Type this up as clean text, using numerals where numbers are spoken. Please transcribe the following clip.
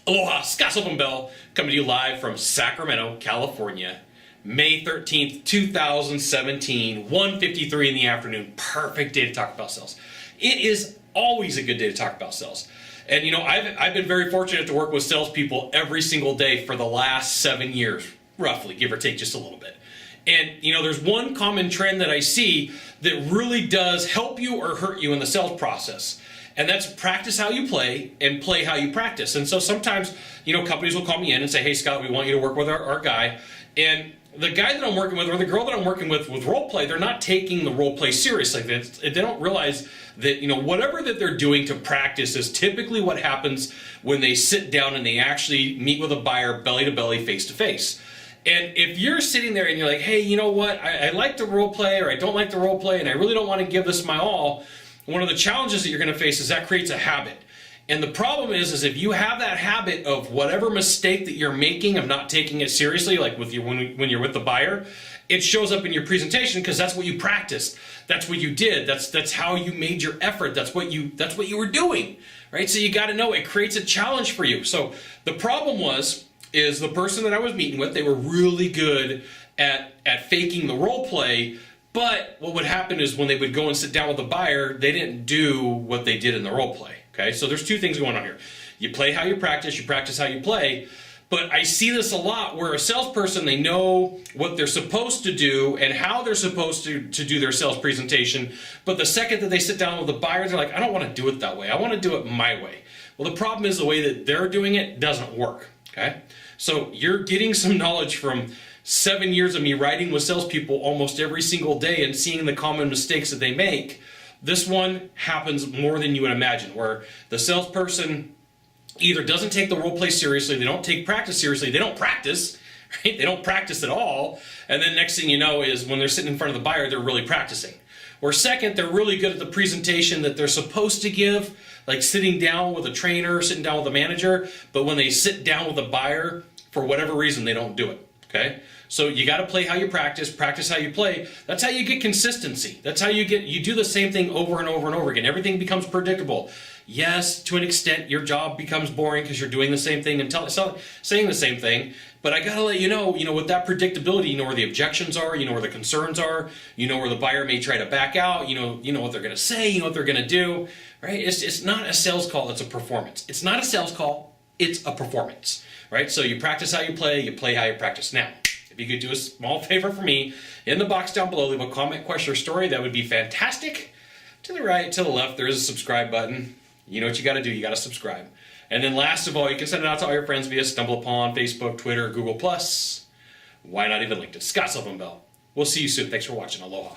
Aloha, Scott Sylvan Bell coming to you live from Sacramento, California. May 13th, 2017, 1:53 in the afternoon. Perfect day to talk about sales. It is always a good day to talk about sales. And you know, I've been very fortunate to work with salespeople every single day for the last 7 years, roughly, give or take just a little bit. And you know, there's one common trend that I see that really does help you or hurt you in the sales process. And that's practice how you play and play how you practice. And so sometimes, you know, companies will call me in and say, hey, Scott, we want you to work with our guy. And the guy that I'm working with or the girl that I'm working with role play, they're not taking the role play seriously. They don't realize that, you know, whatever that they're doing to practice is typically what happens when they sit down and they actually meet with a buyer belly to belly, face to face. And if you're sitting there and you're like, hey, you know what, I like the role play or I don't like the role play and I really don't want to give this my all, one of the challenges that you're going to face is that creates a habit. And the problem is if you have that habit of whatever mistake that you're making of not taking it seriously, like with you when you're with the buyer, it shows up in your presentation because that's what you practiced. That's what you did. That's how you made your effort. That's what you were doing, right? So you got to know it creates a challenge for you. So the problem is the person that I was meeting with, they were really good at faking the role play. But what would happen is when they would go and sit down with the buyer, they didn't do what they did in the role play. Okay, so there's two things going on here. You play how you practice how you play. But I see this a lot where a salesperson, they know what they're supposed to do and how they're supposed to do their sales presentation. But the second that they sit down with the buyer, they're like, I don't want to do it that way. I want to do it my way. Well, the problem is the way that they're doing it doesn't work. Okay, so you're getting some knowledge from 7 years of me writing with salespeople almost every single day and seeing the common mistakes that they make. This one happens more than you would imagine, where the salesperson either doesn't take the role play seriously, they don't take practice seriously, they don't practice, right? They don't practice at all. And then next thing you know is when they're sitting in front of the buyer, they're really practicing. Or second, they're really good at the presentation that they're supposed to give, like sitting down with a trainer, sitting down with a manager, but when they sit down with a buyer, for whatever reason, they don't do it. Okay, so you got to play how you practice how you play. That's how you get consistency. That's how you do the same thing over and over and over again. Everything becomes predictable. Yes, to an extent, your job becomes boring because you're doing the same thing and saying the same thing. But I got to let you know, with that predictability, you know where the objections are, you know where the concerns are, you know where the buyer may try to back out, you know what they're going to say, you know what they're going to do, right? It's not a sales call, it's a performance. It's not a sales call, it's a performance. Right? So you practice how you play how you practice. Now, if you could do a small favor for me, in the box down below, leave a comment, question, or story. That would be fantastic. To the right, to the left, there is a subscribe button. You know what you got to do. You got to subscribe. And then last of all, you can send it out to all your friends via StumbleUpon, Facebook, Twitter, Google+. Why not even LinkedIn? Scott Sylvan Bell. We'll see you soon. Thanks for watching. Aloha.